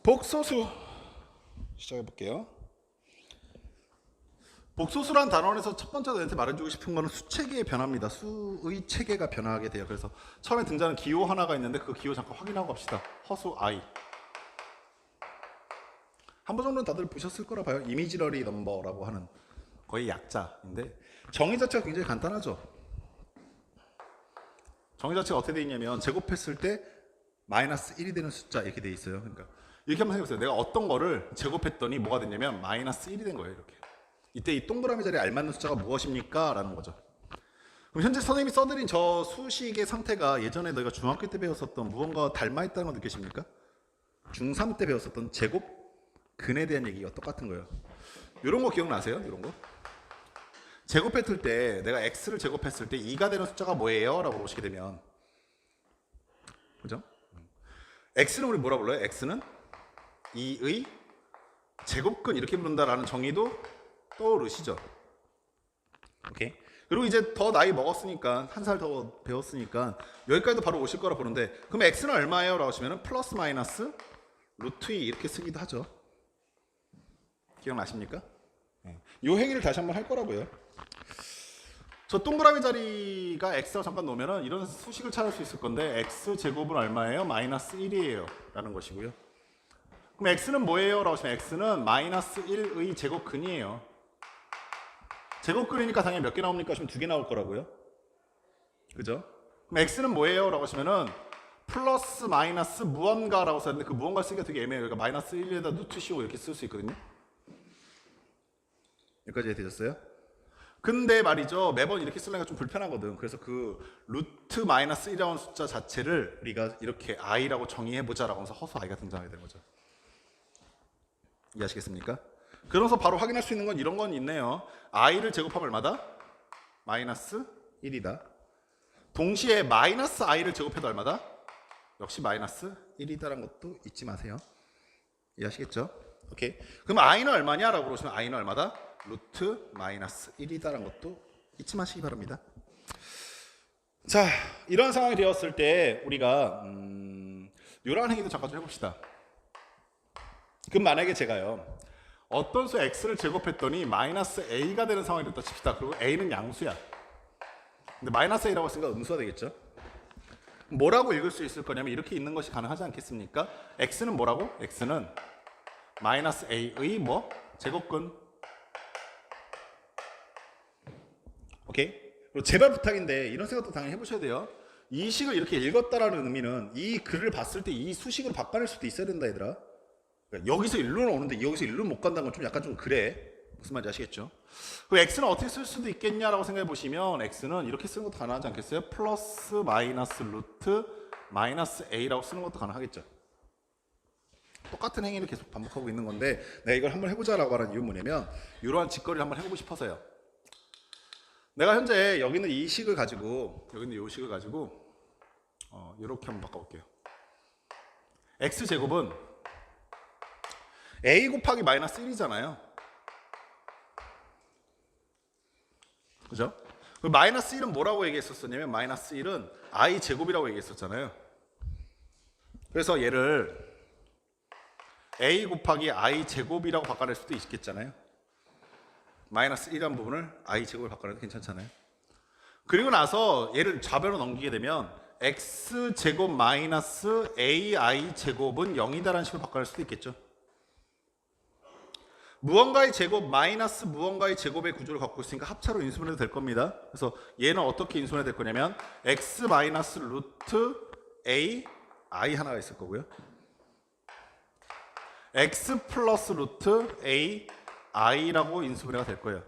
복소수 시작해 볼게요. 복소수란 단원에서 첫 번째 너한테 말해주고 싶은 거는 수체계의 변화입니다. 수의 체계가 변화하게 돼요. 그래서 처음에 등장하는 기호 하나가 있는데 그 기호 잠깐 확인하고 갑시다. 허수 I. 한 번 정도는 다들 보셨을 거라 봐요. 이미지러리 넘버라고 하는 거의 약자인데 정의 자체가 굉장히 간단하죠. 정의 자체가 어떻게 되어 있냐면 제곱했을 때 마이너스 1이 되는 숫자 이렇게 되어 있어요. 그러니까 이렇게 한번 해보세요. 내가 어떤 거를 제곱했더니 뭐가 됐냐면 마이너스 1이 된 거예요. 이렇게. 이때 이 동그라미 자리에 알맞는 숫자가 무엇입니까? 라는 거죠. 그럼 현재 선생님이 써드린 저 수식의 상태가 예전에 너희가 중학교 때 배웠었던 무언가 닮아있다는 거 느끼십니까? 중3 때 배웠었던 제곱근에 대한 얘기가 똑같은 거예요. 이런 거 기억나세요? 이런 거? 제곱했을 때 내가 x를 제곱했을 때 2가 되는 숫자가 뭐예요? 라고 물으시게 되면 그죠? x는 우리 뭐라 불러요? x는 2의 제곱근 이렇게 부른다라는 정의도 떠오르시죠? 오케이. 그리고 이제 더 나이 먹었으니까 한 살 더 배웠으니까 여기까지도 바로 오실 거라 보는데 그럼 x는 얼마예요? 라고 하시면 플러스 마이너스 루트 2 이렇게 쓰기도 하죠. 기억나십니까? 이 행위를 다시 한번 할 거라고요. 저 동그라미 자리가 x라고 잠깐 놓으면 이런 수식을 찾을 수 있을 건데 x 제곱은 얼마예요? 마이너스 1이에요 라는 것이고요. 그럼 x는 뭐예요? 라고 하시면 x는 마이너스 1의 제곱근이에요. 제곱근이니까 당연히 몇 개 나옵니까? 하시면 2개 나올 거라고요. 그죠? 그럼 x는 뭐예요? 라고 하시면은 플러스 마이너스 무언가 라고 썼는데 그 무언가 쓰기가 되게 애매해요. 그러니까 마이너스 1에다 루트 씌워 이렇게 쓸 수 있거든요. 여기까지 되셨어요? 근데 말이죠. 매번 이렇게 쓰려니까 좀 불편하거든. 그래서 그 루트 마이너스 1이라는 숫자 자체를 우리가 이렇게 i라고 정의해보자 라고 하면서 허수 i가 등장하게 되는 거죠. 이해하시겠습니까? 그래서 바로 확인할 수 있는 건 이런 건 있네요. i를 제곱하면 얼마다? 마이너스 1이다. 동시에 마이너스 i를 제곱해도 얼마다? 역시 마이너스 1이다라는 것도 잊지 마세요. 이해하시겠죠? 오케이. 그럼 i는 얼마냐? 라고 그러시면 i는 얼마다? 루트 마이너스 1이다라는 것도 잊지 마시기 바랍니다. 자, 이런 상황이 되었을 때 우리가 이러한 행위도 잠깐 좀 해봅시다. 그럼 만약에 제가요 어떤 수 x를 제곱했더니 마이너스 a가 되는 상황이 됐다 칩시다. 그리고 a는 양수야. 근데 마이너스 a라고 했으니까 음수가 되겠죠. 뭐라고 읽을 수 있을 거냐면 이렇게 읽는 것이 가능하지 않겠습니까? x는 뭐라고? x는 마이너스 a의 뭐? 제곱근. 오케이? 그리고 제발 부탁인데 이런 생각도 당연히 해보셔야 돼요. 이 식을 이렇게 읽었다라는 의미는 이 글을 봤을 때 이 수식으로 바꿔낼 수도 있어야 된다 얘들아. 그러니까 여기서 일로는 오는데 여기서 일로 못 간다는 건 좀 약간 좀 그래. 무슨 말인지 아시겠죠? 그럼 x는 어떻게 쓸 수도 있겠냐라고 생각해 보시면 x는 이렇게 쓰는 것도 가능하지 않겠어요? 플러스 마이너스 루트 마이너스 a라고 쓰는 것도 가능하겠죠. 똑같은 행위를 계속 반복하고 있는 건데 내가 이걸 한번 해보자라고 하는 이유는 뭐냐면 이러한 짓거리를 한번 해보고 싶어서요. 내가 현재 여기 있는 이 식을 가지고 여기 있는 이 식을 가지고 이렇게 한번 바꿔볼게요. x제곱은 a 곱하기 마이너스 1이잖아요. 그죠? 마이너스 1은 뭐라고 얘기했었냐면 마이너스 1은 i 제곱이라고 얘기했었잖아요. 그래서 얘를 a 곱하기 i 제곱이라고 바꿔낼 수도 있겠잖아요. 마이너스 1이라는 부분을 i 제곱을 바꿔내도 괜찮잖아요. 그리고 나서 얘를 좌변으로 넘기게 되면 x 제곱 마이너스 ai 제곱은 0이다라는 식으로 바꿔낼 수도 있겠죠. 무언가의 제곱 마이너스 무언가의 제곱의 구조를 갖고 있으니까 합차로 인수분해도 될 겁니다. 그래서 얘는 어떻게 인수분해 될 거냐면 x 마이너스 루트 a i 하나가 있을 거고요. x 플러스 루트 a i라고 인수분해가 될 거예요.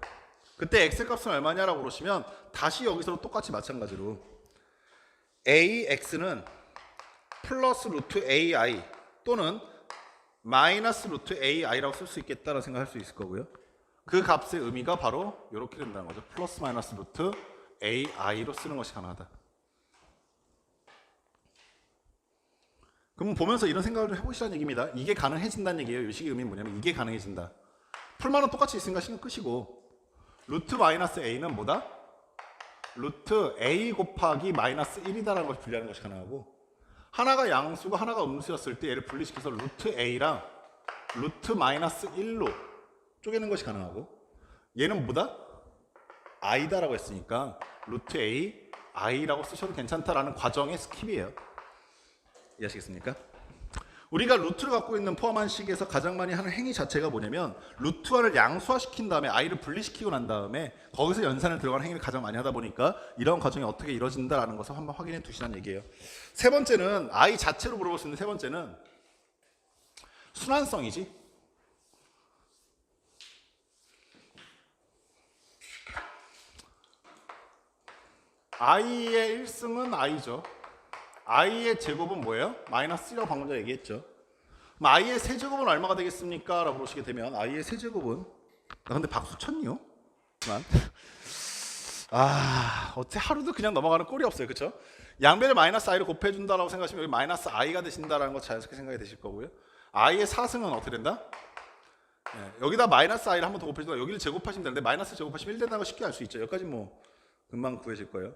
그때 x 값은 얼마냐라고 그러시면 다시 여기서도 똑같이 마찬가지로 ax는 플러스 루트 ai 또는 마이너스 루트 ai라고 쓸 수 있겠다라고 생각할 수 있을 거고요. 그 값의 의미가 바로 이렇게 된다는 거죠. 플러스 마이너스 루트 ai로 쓰는 것이 가능하다. 그럼 보면서 이런 생각을 좀 해보시라는 얘기입니다. 이게 가능해진다는 얘기예요. 이 식의 의미는 뭐냐면 이게 가능해진다. 풀만은 똑같이 있으니까 신경 끄시고 루트 마이너스 a는 뭐다? 루트 a 곱하기 마이너스 1이다라는 것을 분리하는 것이 가능하고 하나가 양수고 하나가 음수였을 때 얘를 분리시켜서 루트 a랑 루트 마이너스 1로 쪼개는 것이 가능하고, 얘는 뭐다? i다라고 했으니까 루트 a, i라고 쓰셔도 괜찮다라는 과정의 스킵이에요. 이해하시겠습니까? 우리가 루트를 갖고 있는 포함한 식에서 가장 많이 하는 행위 자체가 뭐냐면 루트화를 양수화시킨 다음에 i를 분리시키고 난 다음에 거기서 연산을 들어가는 행위를 가장 많이 하다 보니까 이런 과정이 어떻게 이루어진다라는 것을 한번 확인해 두시라는 얘기예요. 세 번째는 i 자체로 물어볼 수 있는 세 번째는 순환성이지. i의 1승은 i죠. i의 제곱은 뭐예요? 마이너스 1이라고 방금 전에 얘기했죠. 그럼 i의 세제곱은 얼마가 되겠습니까? 라고 보시게 되면 i의 세제곱은, 나 근데 박수 쳤니요? 어째 하루도 그냥 넘어가는 꼴이 없어요. 그쵸? 양변을 마이너스 i로 곱해준다라고 생각하시면 여기 마이너스 i가 되신다라는 거 자연스럽게 생각이 되실 거고요. i의 4승은 어떻게 된다? 여기다 마이너스 i를 한 번 더 곱해준다. 여기를 제곱하시면 되는데 마이너스 제곱하시면 1 된다는 거 쉽게 알 수 있죠. 여기까지 뭐 금방 구해질 거예요.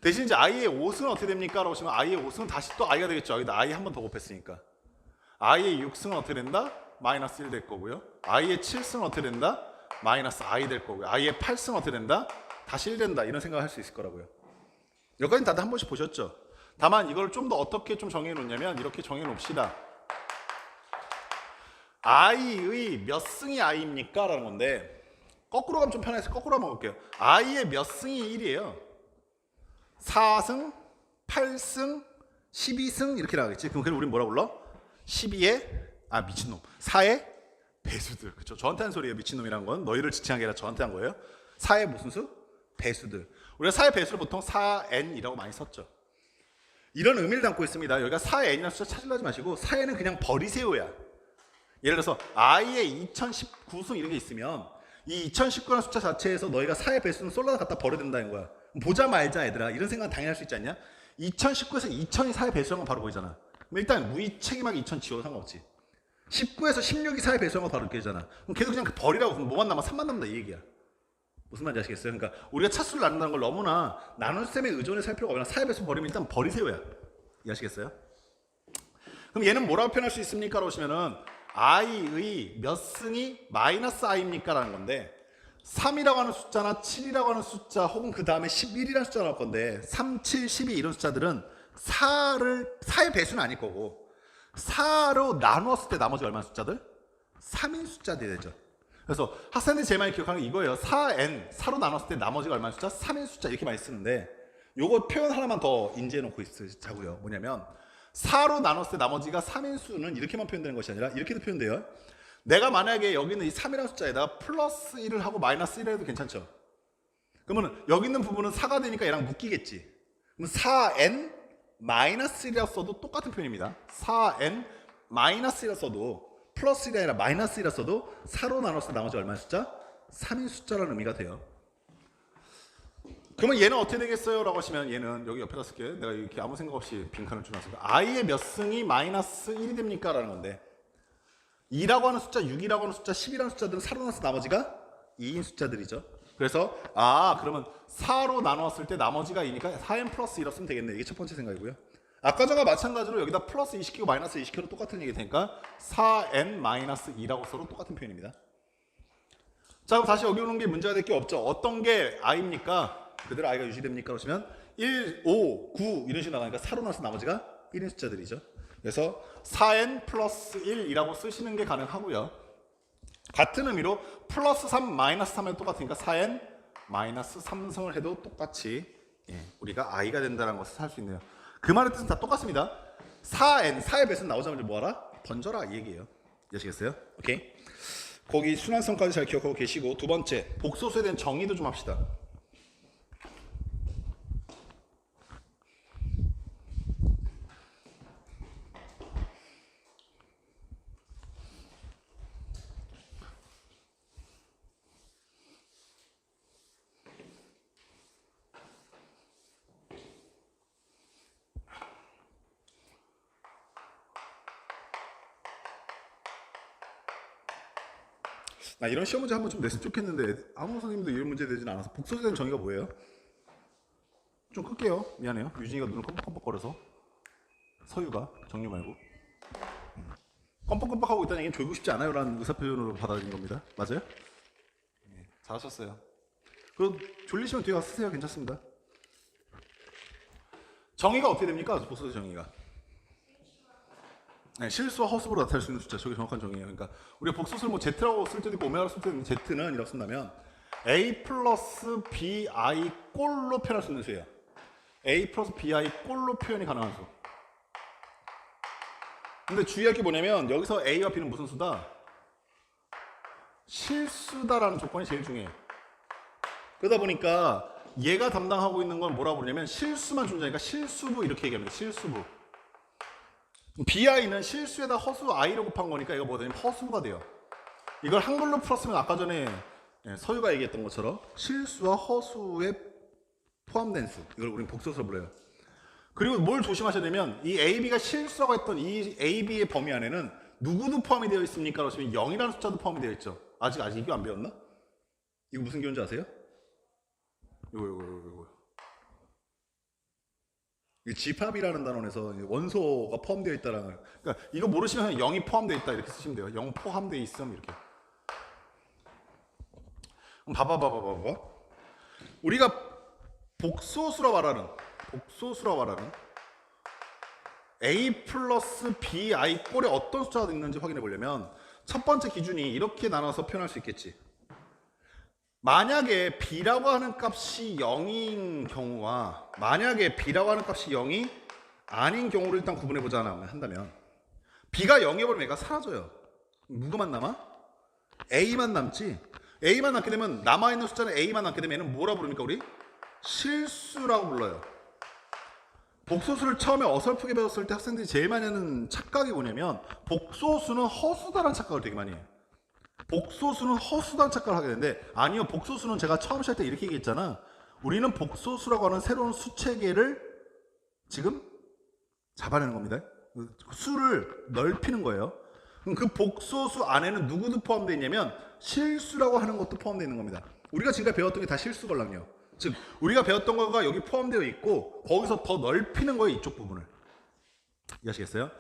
대신 이제 i의 5승은 어떻게 됩니까? 라고 하시면 i의 5승은 다시 또 i가 되겠죠. 여기다 i 한 번 더 곱했으니까. i의 6승은 어떻게 된다? 마이너스 1 될 거고요. i의 7승은 어떻게 된다? 마이너스 i 될 거고요. i의 8승은 어떻게 된다? 다시 1 된다. 이런 생각을 할 수 있을 거라고요. 여기까지 다들 한 번씩 보셨죠? 다만 이걸 좀 더 어떻게 좀 정해 놓냐면 이렇게 정해 놓읍시다. i의 몇 승이 i입니까? 라는 건데 거꾸로 가면 좀 편해서 거꾸로 한번 볼게요. i의 몇 승이 1이에요? 4승, 8승, 12승 이렇게 나가겠지. 그럼 우린 뭐라 불러? 12의 미친놈 4의 배수들. 그쵸? 저한테 한 소리예요. 미친놈이란 건 너희를 지칭하게 아니라 저한테 한 거예요. 4의 무슨 수? 배수들. 우리가 4의 배수를 보통 4n이라고 많이 썼죠. 이런 의미를 담고 있습니다. 여기가 4n이라는 숫자 찾으려 하지 마시고 4n은 그냥 버리세요야. 예를 들어서 i의 2019승 이런 게 있으면 이 2019라는 숫자 자체에서 너희가 4의 배수는 솔라다 갖다 버려야 된다는 거야. 보자 말자 얘들아. 이런 생각은 당연히 할 수 있지 않냐? 2019에서 2000이 4의 배수한 건 바로 보이잖아. 그럼 일단 무의책임하게 2000 지워도 상관없지. 19에서 16이 4의 배수한 건 바로 느껴지잖아. 그럼 계속 그냥 버리라고. 그럼 뭐만 남아? 3만 남는다 이 얘기야. 무슨 말인지 아시겠어요? 그러니까 우리가 차수를 나눈다는 걸 너무나 나눗셈에 의존해 살 필요가 없나. 4의 배수 버리면 일단 버리세요야. 이해하시겠어요? 그럼 얘는 뭐라고 표현할 수 있습니까? 라고 하시면은 i의 몇 승이 마이너스 i입니까? 라는 건데 3이라고 하는 숫자나 7이라고 하는 숫자 혹은 그 다음에 11이라는 숫자 나올 건데 3, 7, 12 이런 숫자들은 4의 배수는 아닐 거고 4로 나누었을 때 나머지 얼마나 숫자들? 3인 숫자들이 되죠. 그래서 학생들이 제일 많이 기억하는 게 이거예요. 4로 나눴을 때 나머지가 얼마나 숫자? 3인 숫자 이렇게 많이 쓰는데 요거 표현 하나만 더 인지해 놓고 있자고요. 뭐냐면 4로 나눴을 때 나머지가 3인 수는 이렇게만 표현되는 것이 아니라 이렇게도 표현돼요. 내가 만약에 여기 있는 이 3이라는 숫자에다가 플러스 1을 하고 마이너스 1을 해도 괜찮죠? 그러면 여기 있는 부분은 4가 되니까 얘랑 묶이겠지. 그럼 4n 마이너스 1이라고 써도 똑같은 표현입니다. 4n 마이너스 1이라고 써도 플러스 1이 아니라 마이너스 1이라고 써도 4로 나눴을 때 나머지 얼마의 숫자? 3인 숫자라는 의미가 돼요. 그러면 얘는 어떻게 되겠어요? 라고 하시면 얘는 여기 옆에다 쓸게요. 내가 이렇게 아무 생각 없이 빈칸을 줄여놨습니다. i의 몇 승이 마이너스 1이 됩니까? 라는 건데 2라고 하는 숫자, 6이라고 하는 숫자, 10이라는 숫자들은 4로 나눠서 나머지가 2인 숫자들이죠. 그래서 그러면 4로 나누었을 때 나머지가 2니까 4n 플러스 1로 쓰면 되겠네. 이게 첫 번째 생각이고요. 아까 전과 마찬가지로 여기다 플러스 2 시키고 마이너스 2 시켜도 똑같은 얘기 되니까 4n 마이너스 2라고 써도 똑같은 표현입니다. 자, 그럼 다시 여기 오는 게 문제가 될 게 없죠. 어떤 게 i입니까? 그대로 i가 유지됩니까? 그러시면 1, 5, 9 이런 식으로 나가니까 4로 나눠서 나머지가 1인 숫자들이죠. 그래서 4n 플러스 1이라고 쓰시는 게 가능하고요. 같은 의미로 플러스 3 마이너스 3은 똑같으니까 4n 마이너스 3승을 해도 똑같이 우리가 i가 된다는 것을 할 수 있네요. 그 말의 뜻은 다 똑같습니다. 4의 배수는 나오자마자 뭐하라? 던져라 이 얘기예요. 이해하시겠어요? 오케이. 거기 순환성까지 잘 기억하고 계시고 두 번째 복소수에 대한 정의도 좀 합시다. 나 이런 시험 문제 한번 좀 냈으면 좋겠는데 아무 선생님도 이런 문제 내진 않아서 복소수에 대한 정의가 뭐예요? 좀 끌게요. 미안해요. 유진이가 눈을 컴뻑컴뻑거려서 서유가 정류 말고. 껌뻑껌뻑하고 있다는 얘기는 졸고 싶지 않아요 라는 의사표현으로 받아들인 겁니다. 맞아요? 네, 잘하셨어요. 그럼 졸리시면 뒤에 가서 쓰세요. 괜찮습니다. 정의가 어떻게 됩니까? 복소수 정의가. 네, 실수와 허수로 나타낼 수 있는 숫자. 저게 정확한 정의예요. 그러니까 우리가 복소수를 뭐 Z라고 쓸 때도 있고 오메가로 쓸 때도 있는데 Z는 이라고 쓴다면 A 플러스 BI 꼴로 표현할 수 있는 수예요. A 플러스 BI 꼴로 표현이 가능한 수. 근데 주의할 게 뭐냐면 여기서 A와 B는 무슨 수다? 실수다라는 조건이 제일 중요해요. 그러다 보니까 얘가 담당하고 있는 건 뭐라고 부르냐면 실수만 존재하니까 실수부 이렇게 얘기합니다. 실수부. BI는 실수에다 허수 I로 곱한 거니까 이거 뭐냐면 허수부가 돼요. 이걸 한글로 풀었으면 아까 전에 서유가 얘기했던 것처럼 실수와 허수에 포함된 수. 이걸 우리는 복소수로 불러요. 그리고 뭘 조심하셔야 되면 이 AB가 실수라고 했던 이 AB의 범위 안에는 누구도 포함이 되어 있습니까? 그러시면 0이라는 숫자도 포함이 되어 있죠. 아직 이거 안 배웠나? 이거 무슨 기호인지 아세요? 이거. 이 집합이라는 단원에서 원소가 포함되어 있다라는. 그러니까 이거 모르시면 0이 포함되어 있다 이렇게 쓰시면 돼요. 0 포함되어 있음 이렇게. 그럼 봐봐. 우리가 복소수라 말하는 A 플러스 BI 꼴에 어떤 숫자가 있는지 확인해 보려면 첫 번째 기준이 이렇게 나눠서 표현할 수 있겠지. 만약에 B라고 하는 값이 0인 경우와 만약에 B라고 하는 값이 0이 아닌 경우를 일단 구분해 보자 한다면 B가 0이어버리면 얘가 사라져요. 누구만 남아? A만 남지. A만 남게 되면 남아있는 숫자는 A만 남게 되면 얘는 뭐라 부릅니까 우리? 실수라고 불러요. 복소수를 처음에 어설프게 배웠을 때 학생들이 제일 많이 하는 착각이 뭐냐면 복소수는 허수다라는 착각을 되게 많이 해요. 복소수는 허수다라는 착각을 하게 되는데 아니요. 복소수는 제가 처음 시작할 때 이렇게 얘기했잖아. 우리는 복소수라고 하는 새로운 수체계를 지금 잡아내는 겁니다. 수를 넓히는 거예요. 그럼 그 복소수 안에는 누구도 포함되어 있냐면 실수라고 하는 것도 포함되어 있는 겁니다. 우리가 지금까지 배웠던 게 다 실수걸랑요. 즉 우리가 배웠던 거가 여기 포함되어 있고 거기서 더 넓히는 거예요. 이쪽 부분을. 이해하시겠어요?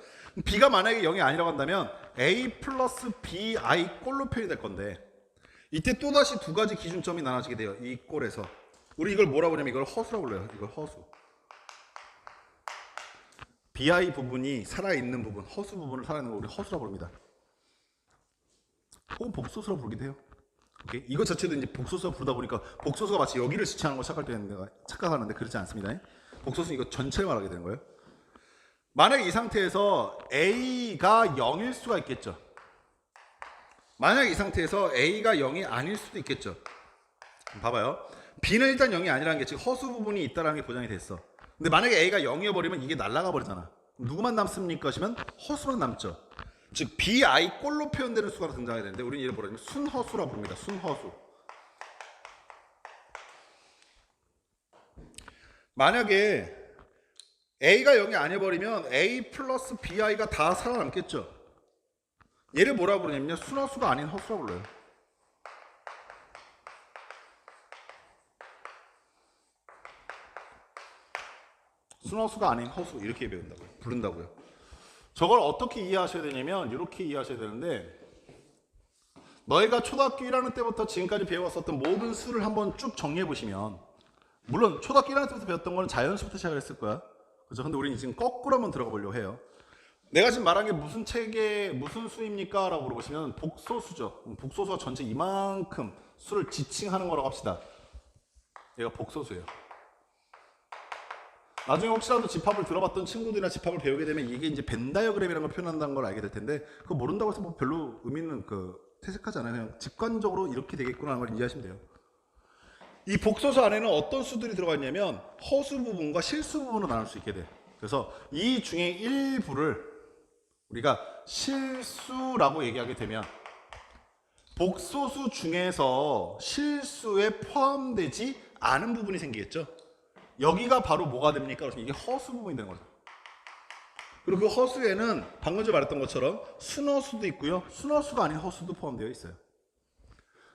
B가 만약에 0이 아니라고 한다면 A 플러스 BI 꼴로 표현이 될 건데 이때 또다시 두 가지 기준점이 나눠지게 돼요. 이 꼴에서. 우리 이걸 뭐라고 하냐면 이걸 허수라고 불러요. 이걸 허수. BI 부분이 살아있는 부분, 허수 부분을 살아있는 거 우리 허수라고 부릅니다. 혹은 복소수라고 부르기도 해요. 오케이? 이것 자체도 이제 복소수가 부르다 보니까 복소수가 마치 여기를 지칭하는 걸 착각하는데 그렇지 않습니다. 복소수는 이거 전체를 말하게 되는 거예요. 만약에 이 상태에서 A가 0일 수가 있겠죠. 만약에 이 상태에서 A가 0이 아닐 수도 있겠죠. 봐봐요. B는 일단 0이 아니라는 게 지금 허수 부분이 있다는 게 보장이 됐어. 근데 만약에 A가 0이어 버리면 이게 날아가 버리잖아. 누구만 남습니까? 하시면 허수만 남죠. 즉 BI 꼴로 표현되는 수가 등장해야 되는데 우리는 이를 뭐라 하냐면 순허수라고 부릅니다. 순허수. 만약에 A가 0이 아니어버리면 A 플러스 BI가 다 살아남겠죠. 얘를 뭐라고 부르냐면 순허수가 아닌 허수라고 불러요. 순허수가 아닌 허수 이렇게 부른다고요. 저걸 어떻게 이해하셔야 되냐면 이렇게 이해하셔야 되는데 너희가 초등학교 1학년 때부터 지금까지 배워왔었던 모든 수를 한번 쭉 정리해 보시면 물론 초등학교 1학년 때부터 배웠던 거는 자연수부터 시작을 했을 거야. 그렇죠? 근데 우리는 지금 거꾸로 한번 들어가 보려고 해요. 내가 지금 말한 게 무슨 책에 무슨 수입니까? 라고 물어보시면 복소수죠. 복소수가 전체 이만큼 수를 지칭하는 거라고 합시다. 얘가 복소수예요. 나중에 혹시라도 집합을 들어봤던 친구들이나 집합을 배우게 되면 이게 이제 벤 다이어그램이라는 걸 표현한다는 걸 알게 될 텐데 그거 모른다고 해서 뭐 별로 의미는 퇴색하지 않아요. 그냥 직관적으로 이렇게 되겠구나 하는 걸 이해하시면 돼요. 이 복소수 안에는 어떤 수들이 들어가 있냐면 허수 부분과 실수 부분으로 나눌 수 있게 돼. 그래서 이 중에 일부를 우리가 실수라고 얘기하게 되면 복소수 중에서 실수에 포함되지 않은 부분이 생기겠죠. 여기가 바로 뭐가 됩니까? 그래서 이게 허수 부분이 되는 거죠. 그리고 그 허수에는 방금 전에 말했던 것처럼 순허수도 있고요. 순허수가 아닌 허수도 포함되어 있어요.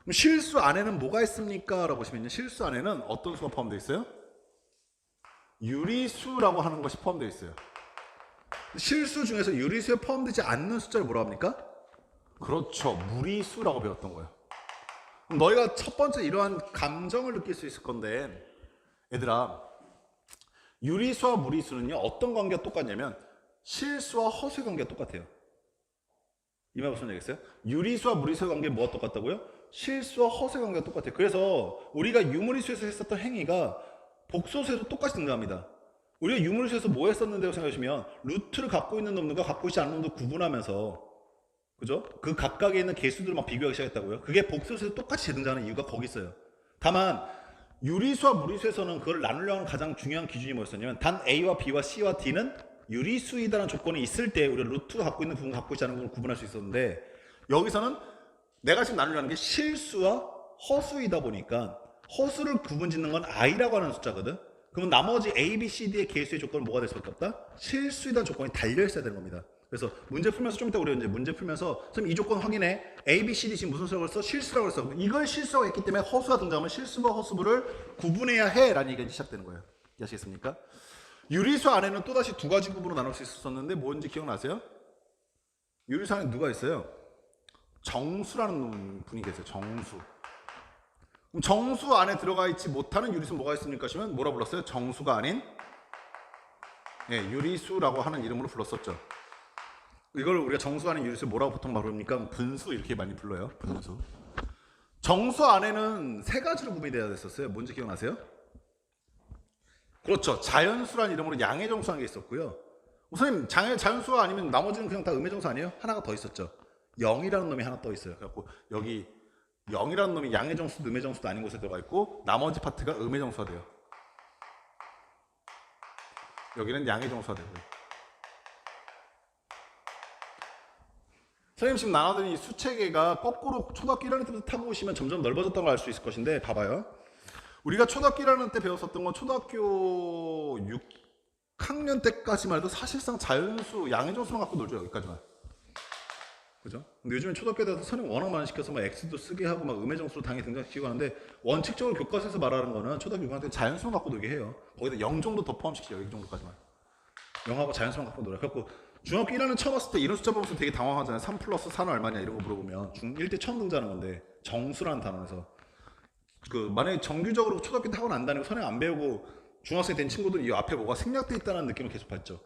그럼 실수 안에는 뭐가 있습니까? 라고 보시면요. 실수 안에는 어떤 수가 포함되어 있어요? 유리수라고 하는 것이 포함되어 있어요. 실수 중에서 유리수에 포함되지 않는 숫자를 뭐라고 합니까? 그렇죠. 무리수라고 배웠던 거예요. 그럼 너희가 첫 번째 이러한 감정을 느낄 수 있을 건데, 얘들아, 유리수와 무리수는요, 어떤 관계가 똑같냐면 실수와 허수의 관계가 똑같아요. 이 말 무슨 얘기겠어요? 유리수와 무리수의 관계 뭐가 똑같다고요? 실수와 허수의 관계가 똑같아요. 그래서 우리가 유무리수에서 했었던 행위가 복소수에도 똑같이 등장합니다. 우리가 유무리수에서 뭐 했었는데요 생각하시면 루트를 갖고 있는 놈들과 갖고 있지 않은 놈들 구분하면서, 그죠? 그 각각에 있는 개수들을 막 비교하기 시작했다고요. 그게 복소수에서 똑같이 등장하는 이유가 거기 있어요. 다만 유리수와 무리수에서는 그걸 나누려는 가장 중요한 기준이 뭐였었냐면 단 A와 B와 C와 D는 유리수이다라는 조건이 있을 때 우리가 루트가 갖고 있는 부분, 갖고 있지 않은 부분을 구분할 수 있었는데, 여기서는 내가 지금 나누려는 게 실수와 허수이다 보니까 허수를 구분 짓는 건 I라고 하는 숫자거든. 그러면 나머지 A, B, C, D의 개수의 조건은 뭐가 될 수밖에 없다? 실수이다는 조건이 달려있어야 되는 겁니다. 그래서 문제 풀면서 좀 이따 우리 이제 문제 풀면서 선생님 이 조건 확인해. A, B, C, D 지금 무슨 수라고 했어? 실수라고 했어. 이걸 실수라고 했기 때문에 허수가 등장하면 실수와 허수부를 구분해야 해 라는 얘기가 시작되는 거예요. 이해하시겠습니까? 유리수 안에는 또다시 두 가지 부분으로 나눌 수 있었는데 뭔지 기억나세요? 유리수 안에 누가 있어요? 정수라는 분이 계세요. 정수. 그럼 정수 안에 들어가 있지 못하는 유리수 뭐가 있습니까? 하시면 뭐라 불렀어요? 정수가 아닌 유리수라고 하는 이름으로 불렀었죠. 이걸 우리가 정수 안에 유리수 뭐라고 보통 부릅니까? 분수 이렇게 많이 불러요. 분수. 정수 안에는 세 가지로 구분되어 있었어요. 뭔지 기억나세요? 그렇죠. 자연수란 이름으로 양의 정수라는 게 있었고요. 선생님 자연수가 아니면 나머지는 그냥 다 음의 정수 아니에요? 하나가 더 있었죠. 0이라는 놈이 하나 더 있어요. 그래갖고 여기 0이라는 놈이 양의 정수도 음의 정수도 아닌 곳에 들어가 있고 나머지 파트가 음의 정수가 돼요. 여기는 양의 정수가 되고요. 선생님 지금 나눠드린 이 수체계가 거꾸로 초등학교 1학년 때부터 타고 오시면 점점 넓어졌던 걸 알 수 있을 것인데, 봐봐요. 우리가 초등학교 1학년 때 배웠었던 건 초등학교 6학년 때까지만 해도 사실상 자연수, 양의 정수만 갖고 놀죠. 여기까지만. 그죠? 근데 요즘엔 초등학교 때도 선생님 워낙 많이 시켜서 막 X도 쓰게 하고 막 음의 정수로 당연히 등장시키고 하는데, 원칙적으로 교과서에서 말하는 거는 초등학교 6학년 때 자연수만 갖고 놀게 해요. 거기다 0 정도 더 포함시키죠. 0 정도까지만. 0하고 자연수만 갖고 놀아요. 그래갖고 중학교 1학년 처음 왔을 때 이런 숫자 보면서 되게 당황하잖아요. 3 플러스 4는 얼마냐 이런 거 물어보면 중1 때 처음 등장하는 건데, 정수라는 단어에서 만약에 정규적으로 초등학교 때 학원 안 다니고 선행 안 배우고 중학생 된 친구들은 이 앞에 뭐가 생략돼 있다는 느낌을 계속 받죠.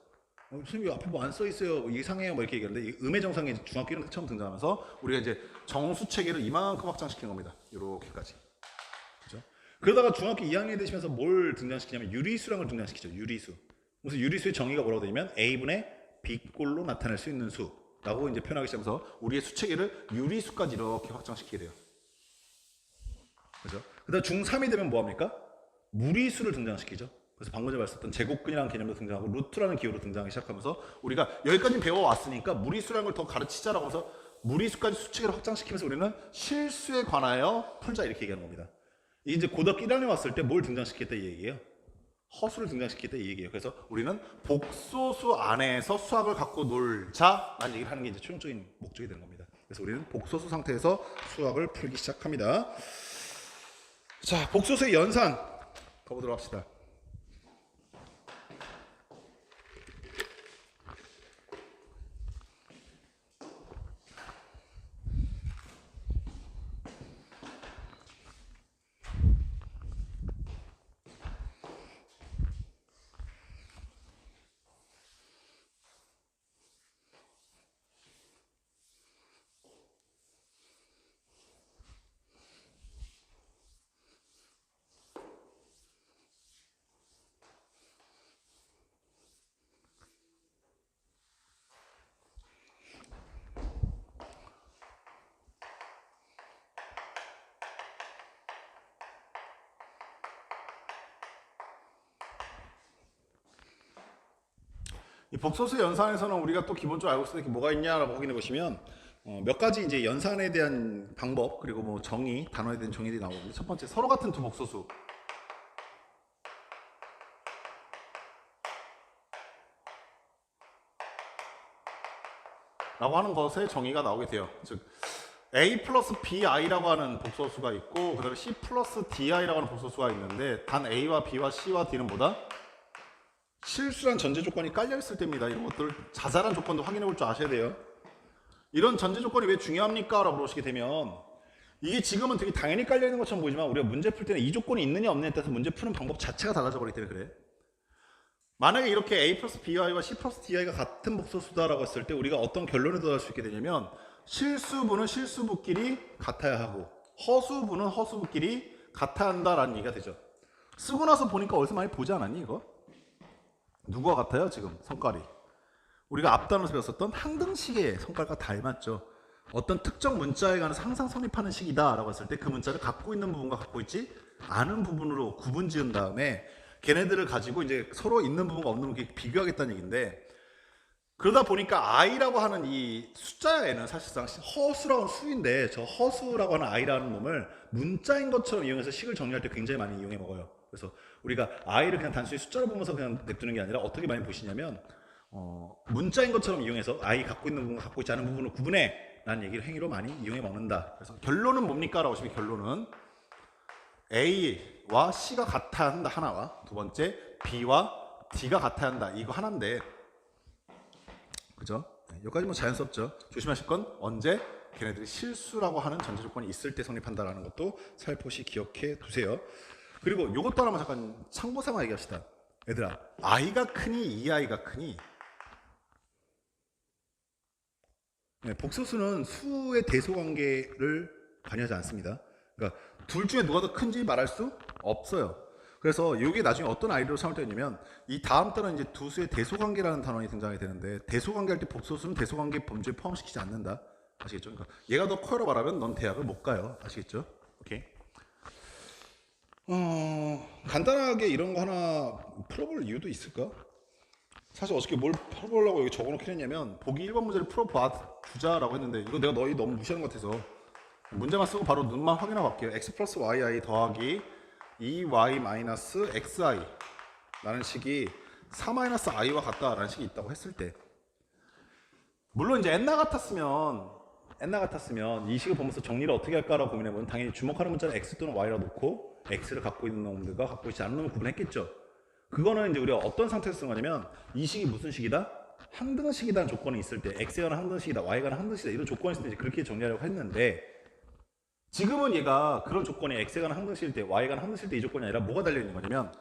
선생님 이 앞에 뭐 안 써 있어요, 이상해요, 뭐 이렇게 얘기하는데, 이 음의 정상이 중학교 1학년 때 처음 등장하면서 우리가 이제 정수 체계를 이만큼 확장시킨 겁니다. 이렇게까지. 그죠? 그러다가 중학교 2학년이 되시면서 뭘 등장시키냐면 유리수라는 걸 등장시키죠. 유리수. 무슨 유리수의 정의가 뭐라고 되냐면 A분의 B꼴로 나타낼 수 있는 수라고 이제 표현하기 시작해서 우리의 수체계를 유리수까지 이렇게 확장시키게 돼요. 그죠? 그다음 중3이 되면 뭐합니까? 무리수를 등장시키죠. 그래서 방금 전에 말했었던 제곱근이라는 개념도 등장하고 루트라는 기호로 등장하기 시작하면서 우리가 여기까지 배워왔으니까 무리수라는 걸 더 가르치자라고 해서 무리수까지 수체계를 확장시키면서 우리는 실수에 관하여 풀자 이렇게 얘기하는 겁니다. 이제 고등학교 1학년 왔을 때 뭘 등장시키겠다 이 얘기예요. 허수를 등장시키겠다 이 얘기예요. 그래서 우리는 복소수 안에서 수학을 갖고 놀자라는 얘기를 하는 게 이제 최종적인 목적이 되는 겁니다. 그래서 우리는 복소수 상태에서 수학을 풀기 시작합니다. 자, 복소수의 연산 가보도록 합시다. 이 복소수 연산에서는 우리가 또 기본적으로 알고 있을 때 뭐가 있냐라고 확인해 보시면 몇 가지 이제 연산에 대한 방법 그리고 뭐 정의, 단어에 대한 정의들이 나오는데, 첫 번째 서로 같은 두 복소수. 라고 하는 것의 정의가 나오게 돼요. 즉 A 플러스 BI라고 하는 복소수가 있고 그 다음에 C 플러스 DI라고 하는 복소수가 있는데, 단 A와 B와 C와 D는 뭐다? 실수란 전제 조건이 깔려 있을 때입니다. 이런 것들 자잘한 조건도 확인해 볼 줄 아셔야 돼요. 이런 전제 조건이 왜 중요합니까? 라고 물으시게 되면 이게 지금은 되게 당연히 깔려 있는 것처럼 보이지만 우리가 문제 풀 때는 이 조건이 있느냐 없느냐에 따라서 문제 푸는 방법 자체가 달라져 버리기 때문에 그래. 만약에 이렇게 A 플러스 BI와 C 플러스 DI가 같은 복소수다라고 했을 때 우리가 어떤 결론에 도달할 수 있게 되냐면 실수부는 실수부끼리 같아야 하고 허수부는 허수부끼리 같아야 한다라는 얘기가 되죠. 쓰고 나서 보니까 어디서 많이 보지 않았니 이거? 누가 같아요 지금 성깔이? 우리가 앞단에서 배웠었던 항등식의 성깔과 닮았죠. 어떤 특정 문자에 관해서 항상 성립하는 식이다 라고 했을 때 그 문자를 갖고 있는 부분과 갖고 있지 않은 부분으로 구분 지은 다음에 걔네들을 가지고 이제 서로 있는 부분과 없는 부분을 비교하겠다는 얘기인데, 그러다 보니까 i라고 하는 이 숫자에는 사실상 허수라는 수인데 저 허수라고 하는 i라는 놈을 문자인 것처럼 이용해서 식을 정리할 때 굉장히 많이 이용해 먹어요. 그래서 우리가 i를 그냥 단순히 숫자로 보면서 그냥 냅두는 게 아니라 어떻게 많이 보시냐면 문자인 것처럼 이용해서 i 갖고 있는 부분과 갖고 있지 않은 부분을 구분해 라는 얘기를 행위로 많이 이용해 먹는다. 그래서 결론은 뭡니까? 라고 하시면 결론은 A와 C가 같아야 한다 하나와 두 번째 B와 D가 같아야 한다 이거 하나인데, 그죠? 여기까지 뭐 자연스럽죠. 조심하실 건 언제 걔네들이 실수라고 하는 전제 조건이 있을 때 성립한다라는 것도 살포시 기억해 두세요. 그리고 요것도 하나만 잠깐 참고삼아 얘기합시다. 얘들아, i가 크니 이 i가 크니? 네, 복소수는 수의 대소관계를 관여하지 않습니다. 그러니까 둘 중에 누가 더 큰지 말할 수 없어요. 그래서 이게 나중에 어떤 아이디어로 사용되냐면 이 다음 단어는 이제 두 수의 대소관계라는 단어가 등장하게 되는데, 대소관계 할 때 복소수는 대소관계 범주에 포함시키지 않는다. 아시겠죠? 그러니까 얘가 더 커요 말하면 넌 대학을 못 가요. 아시겠죠? 오케이. 간단하게 이런 거 하나 풀어볼 이유도 있을까? 사실 어저께 뭘 풀어보려고 여기 적어놓긴 했냐면 보기 1번 문제를 풀어주자라고 했는데 이거 내가 너희 너무 무시하는 것 같아서 문제만 쓰고 바로 눈만 확인하고 갈게요. x 플러스 yi 더하기 2y 마이너스 xi 라는 식이 4 마이너스 i와 같다라는 식이 있다고 했을 때, 물론 이제 옛날 같았으면 이 식을 보면서 정리를 어떻게 할까라고 고민해보면 당연히 주목하는 문자는 x 또는 y라 놓고 x를 갖고 있는 놈들과 갖고 있지 않은 놈을 구분했겠죠. 그거는 이제 우리가 어떤 상태에서 쓴 거냐면 이 식이 무슨 식이다? 항등식이라는 조건이 있을 때 x에 관한 항등식이다, y에 관한 항등식이다 이런 조건이 있을 때 이제 그렇게 정리하려고 했는데, 지금은 얘가 그런 조건이 x에 관한 항등식일 때 y에 관한 항등식일 때 이 조건이 아니라 뭐가 달려있는 거냐면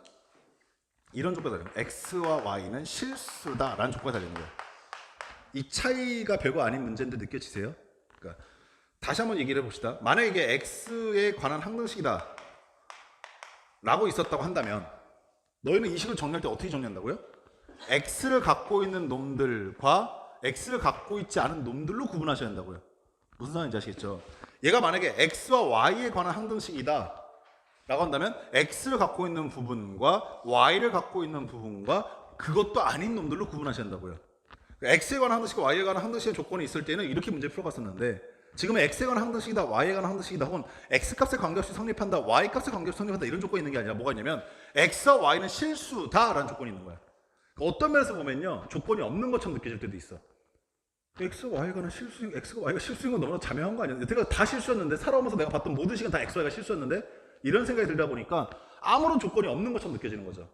이런 조건이 달려있는 거예요. x와 y는 실수다 라는 조건이 달려있는 거예요. 이 차이가 별거 아닌 문제인데 느껴지세요? 그러니까 다시 한번 얘기를 해봅시다. 만약에 이게 x에 관한 항등식이다 라고 있었다고 한다면 너희는 이 식을 정리할 때 어떻게 정리한다고요? x를 갖고 있는 놈들과 x를 갖고 있지 않은 놈들로 구분하셔야 한다고요. 무슨 상황인지 아시겠죠? 얘가 만약에 x와 y에 관한 항등식이다 라고 한다면 x를 갖고 있는 부분과 y를 갖고 있는 부분과 그것도 아닌 놈들로 구분하셔야 한다고요. x에 관한 항등식과 y에 관한 항등식의 조건이 있을 때는 이렇게 문제 풀어갔었는데, 지금은 x에 관한 항등식이다, y에 관한 항등식이다, 혹은 x값에 관계없이 성립한다, y값에 관계없이 성립한다 이런 조건이 있는 게 아니라 뭐가 있냐면 x와 y는 실수다 라는 조건이 있는 거야. 어떤 면에서 보면요 조건이 없는 것처럼 느껴질 때도 있어. x와 y가 실수인, x가 y가 실수인 건 너무나 자명한 거 아니야? 내가 다 실수였는데, 살아오면서 내가 봤던 모든 시간 다 x, y가 실수였는데 이런 생각이 들다 보니까 아무런 조건이 없는 것처럼 느껴지는 거죠.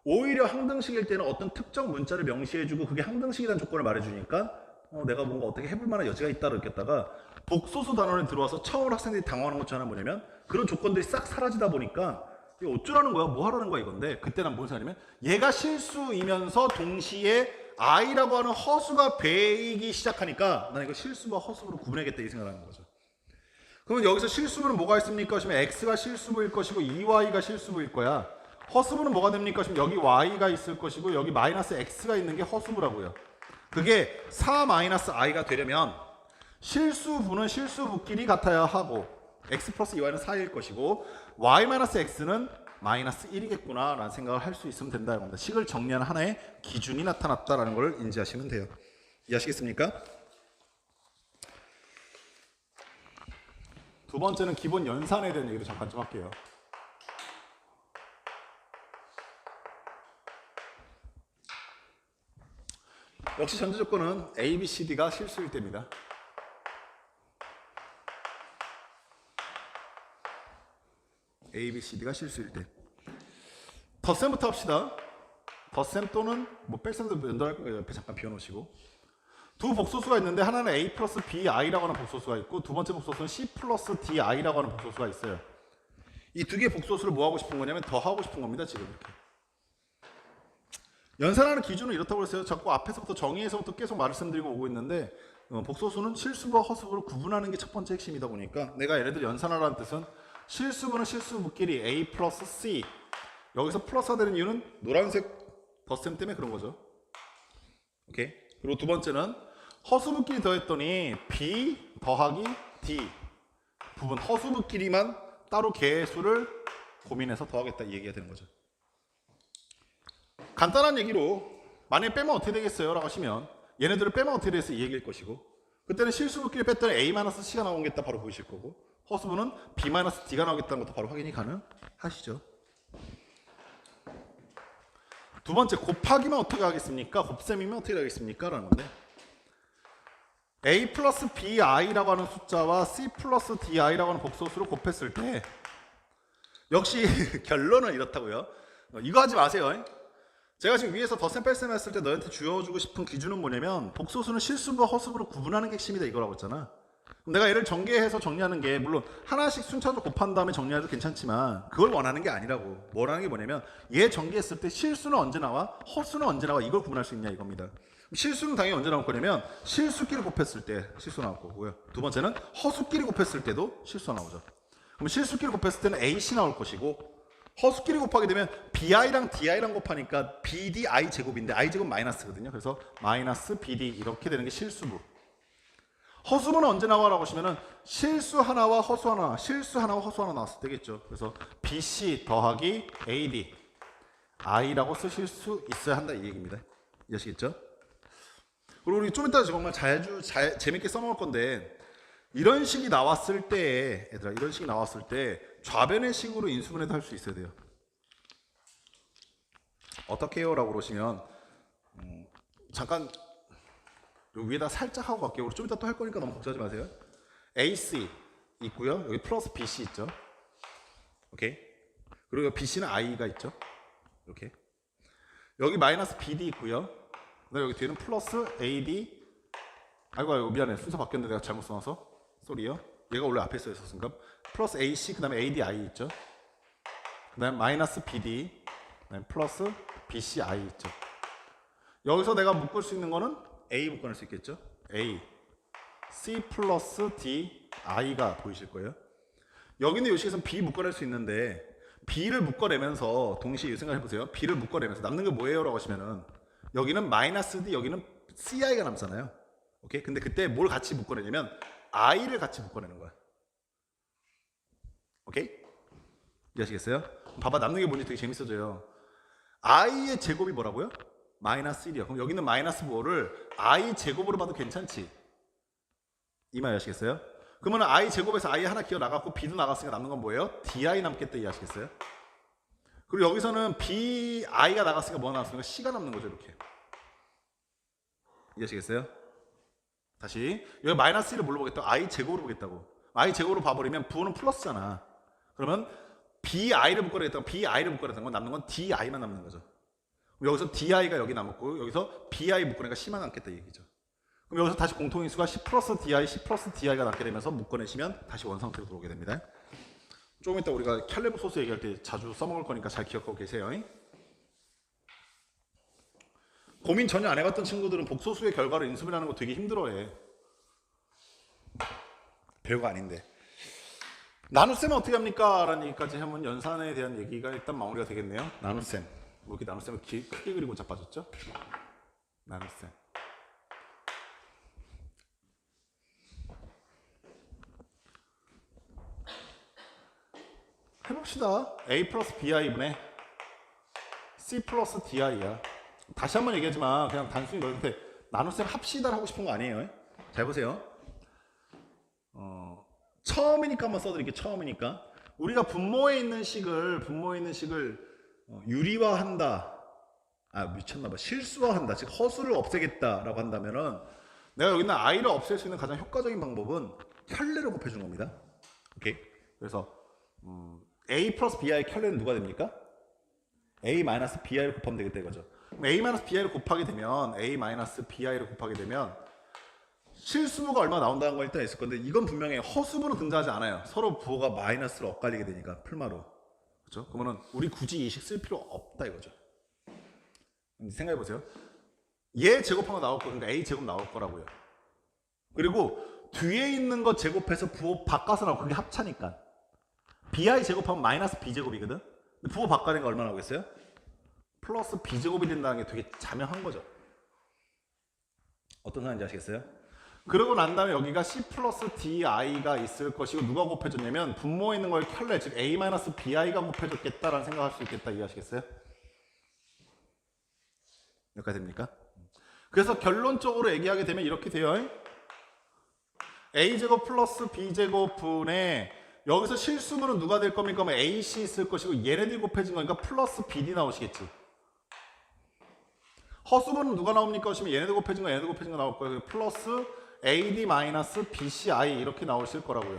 오히려 항등식일 때는 어떤 특정 문자를 명시해주고 그게 항등식이라는 조건을 말해주니까 내가 뭔가 어떻게 해볼 만한 여지가 있다고 느꼈다가 복소수 단원에 들어와서 처음으로 학생들이 당황하는 것 중에 하나는 뭐냐면 그런 조건들이 싹 사라지다 보니까 이거 어쩌라는 거야? 뭐 하라는 거야? 이건데 그때 난 뭔 생각이냐면 얘가 실수이면서 동시에 i라고 하는 허수가 배이기 시작하니까 난 이거 실수와 허수로 구분해야겠다 이 생각을 하는 거죠. 그러면 여기서 실수부는 뭐가 있습니까? 하시면 x가 실수부일 것이고 2y가 실수부일 거야. 허수부는 뭐가 됩니까? 하시면 여기 y가 있을 것이고 여기 마이너스 x가 있는 게 허수부라고요. 그게 4 마이너스 i가 되려면 실수부는 실수부끼리 같아야 하고 x 플러스 2y는 4일 것이고 y 마이너스 x는 마이너스 1이겠구나 라는 생각을 할 수 있으면 된다는 겁니다. 식을 정리하는 하나의 기준이 나타났다라는 걸 인지하시면 돼요. 이해하시겠습니까? 두 번째는 기본 연산에 대한 얘기를 잠깐 좀 할게요. 역시 전제 조건은 A, B, C, D가 실수일 때입니다. A, B, C, D가 실수일 때. 덧셈부터 합시다. 덧셈 또는 뭐 뺄셈도 연달할 거예요. 옆에 잠깐 비워놓으시고. 두 복소수가 있는데 하나는 a 플러스 bi라고 하는 복소수가 있고 두 번째 복소수는 c 플러스 di라고 하는 복소수가 있어요. 이 두 개의 복소수를 뭐 하고 싶은 거냐면 더 하고 싶은 겁니다. 지금 이렇게. 연산하는 기준은 이렇다고 했어요. 자꾸 앞에서부터 정의에서부터 계속 말씀드리고 오고 있는데 복소수는 실수와 허수를 구분하는 게 첫 번째 핵심이다 보니까 내가 예를 들어 연산하라는 뜻은 실수분은 실수분끼리 a 플러스 c 여기서 플러스가 되는 이유는 노란색 덧셈 때문에 그런 거죠. 오케이. 그리고 두 번째는 허수분끼리 더했더니 b 더하기 d 부분 허수분끼리만 따로 개수를 고민해서 더하겠다 이 얘기가 되는 거죠. 간단한 얘기로 만약에 빼면 어떻게 되겠어요? 라고 하시면 얘네들을 빼면 어떻게 되겠어? 이 얘기일 것이고 그때는 실수분끼리 뺐더니 a-c가 나오겠다 바로 보이실 거고 허수분은 b-d가 나오겠다는 것도 바로 확인이 가능하시죠. 두 번째 곱하기면 어떻게 하겠습니까? 곱셈이면 어떻게 하겠습니까? 라는 건데 a 플러스 bi라고 하는 숫자와 c 플러스 di라고 하는 복소수를 곱했을 때 역시 결론은 이렇다고요. 이거 하지 마세요. 제가 지금 위에서 덧셈 뺄셈 했을 때 너한테 주어주고 싶은 기준은 뭐냐면 복소수는 실수와 허수로 구분하는 게 핵심이다 이거라고 했잖아. 그럼 내가 얘를 전개해서 정리하는 게 물론 하나씩 순차적으로 곱한 다음에 정리해도 괜찮지만 그걸 원하는 게 아니라고. 원하는 게 뭐냐면 얘 전개했을 때 실수는 언제 나와? 허수는 언제 나와? 이걸 구분할 수 있냐 이겁니다. 실수는 당연히 언제 나올 거냐면 실수끼리 곱했을 때 실수 나올 거고요. 두 번째는 허수끼리 곱했을 때도 실수가 나오죠. 그럼 실수끼리 곱했을 때는 AC 나올 것이고 허수끼리 곱하게 되면 BI랑 DI랑 곱하니까 BDI 제곱인데 I 제곱 마이너스거든요. 그래서 마이너스 BD 이렇게 되는 게 실수부. 허수부는 언제 나와라고 하시면은 실수 하나와 허수 하나, 실수 하나와 허수 하나 나왔을 때겠죠. 그래서 BC 더하기 AD I라고 쓰실 수 있어야 한다 이 얘기입니다. 이해하시겠죠? 그리고 우리 좀 이따 정말 재밌게 써먹을 건데 이런 식이 나왔을 때 얘들아 이런 식이 나왔을 때 좌변의 식으로 인수분해도 할 수 있어야 돼요. 어떻게 해요? 라고 그러시면 잠깐 여기 위에다 살짝 하고 갈게요. 우리 좀 이따 또 할 거니까 너무 걱정하지 마세요. AC 있고요. 여기 플러스 BC 있죠. 오케이. 그리고 BC는 I가 있죠. 이렇게. 여기 마이너스 BD 있고요. 그다음에 여기 뒤에는 플러스 AD. 아이고 미안해. 순서 바뀌었는데 내가 잘못 써놔서. 쏘리요. 얘가 원래 앞에 써 있었으니까. 플러스 AC 그다음에 ADI 있죠. 그다음에 마이너스 BD. 그다음에 플러스 BCI 있죠. 여기서 내가 묶을 수 있는 거는 A 묶어낼 수 있겠죠? A, C 플러스 D, I가 보이실 거예요. 여기는 이 식에서는 B 묶어낼 수 있는데 B를 묶어내면서 동시에 이 생각해 보세요. B를 묶어내면서 남는 게 뭐예요? 라고 하시면은 여기는 마이너스 D, 여기는 CI가 남잖아요. 오케이? 근데 그때 뭘 같이 묶어내냐면 I를 같이 묶어내는 거야. 오케이? 이해하시겠어요? 봐봐 남는 게 뭔지 되게 재밌어져요. I의 제곱이 뭐라고요? 마이너스 1이요. 그럼 여기는 마이너스 5를 I 제곱으로 봐도 괜찮지? 이 말 아시겠어요? 그러면 I 제곱에서 I 하나 기어 나갔고 B도 나갔으니까 남는 건 뭐예요? DI 남겠다 이해하시겠어요? 그리고 여기서는 BI가 나갔으니까 뭐가 나왔습니까? C가 남는 거죠 이렇게. 이해하시겠어요? 다시 여기 마이너스 1을 뭘로 보겠다고? I 제곱으로 보겠다고. I 제곱으로 봐버리면 부호는 플러스잖아. 그러면 BI를 묶어내겠다고 BI를 묶어내는 건 남는 건 DI만 남는 거죠. 여기서 DI가 여기 남았고 여기서 BI 묶어내니까 C만 남겠다 이 얘기죠. 그럼 여기서 다시 공통인수가 C 플러스 DI, C 플러스 DI가 남게 되면서 묶어내시면 다시 원상태로 들어오게 됩니다. 조금 이따 우리가 캘레브 소스 얘기할 때 자주 써먹을 거니까 잘 기억하고 계세요. 고민 전혀 안 해봤던 친구들은 복소수의 결과를 인수분해하는 거 되게 힘들어해. 별거 아닌데. 나눗셈은 어떻게 합니까? 라는 얘기까지 하면 연산에 대한 얘기가 일단 마무리가 되겠네요. 나눗셈. 뭐 이렇게 나눗셈을 크게 그리고 자빠졌죠? 나눗셈. 해봅시다. A 플러스 BI분의 C 플러스 DI야. 다시 한번 얘기하지만 그냥 단순히 너한테 나눗셈 합시다 하고 싶은 거 아니에요. 잘 보세요. 처음이니까 한번 써드릴게요. 처음이니까. 우리가 분모에 있는 식을 유리화한다. 아 미쳤나봐. 실수화한다. 즉 허수를 없애겠다라고 한다면은 내가 여기 있는 I를 없앨 수 있는 가장 효과적인 방법은 켤레를 곱해주는 겁니다. 오케이. 그래서 A 플러스 BI의 켤레는 누가 됩니까? A 마이너스 BI를 곱하면 되겠다 이거죠. a-bi를 곱하게 되면 a-bi를 곱하게 되면 실수부가 얼마 나온다는 건 일단 있을 건데 이건 분명히 허수부는 등장하지 않아요. 서로 부호가 마이너스로 엇갈리게 되니까 풀마로. 그렇죠? 그러면은 우리 굳이 이 식 쓸 필요 없다 이거죠. 생각해 보세요. 얘 제곱하면 나올 거 그러니까 a 제곱 나올 거라고요. 그리고 뒤에 있는 거 제곱해서 부호 바꿔서 나오고 그게 합차니까 bi 제곱하면 마이너스 b 제곱이거든. 근데 부호 바꿔낸 거 얼마나 나오겠어요? 플러스 b 제곱이 된다는 게 되게 자명한 거죠. 어떤 상황인지 아시겠어요? 그러고 난 다음에 여기가 c 플러스 di가 있을 것이고 누가 곱해줬냐면 분모에 있는 걸 켤레 즉 a-bi가 곱해줬겠다라는 생각할 수 있겠다. 이해하시겠어요? 여기까지 됩니까? 그래서 결론적으로 얘기하게 되면 이렇게 돼요. a제곱 플러스 b제곱 분의 여기서 실수분은 누가 될 겁니까? 그러면 ac 있을 것이고 얘네들이 곱해진 거니까 플러스 bd 나오시겠지. 허수분은 누가 나옵니까? 그러시면 얘네들 곱해진 거 얘네들 곱해진 거 나올 거예요. 플러스 AD 마이너스 BCI 이렇게 나오실 거라고요.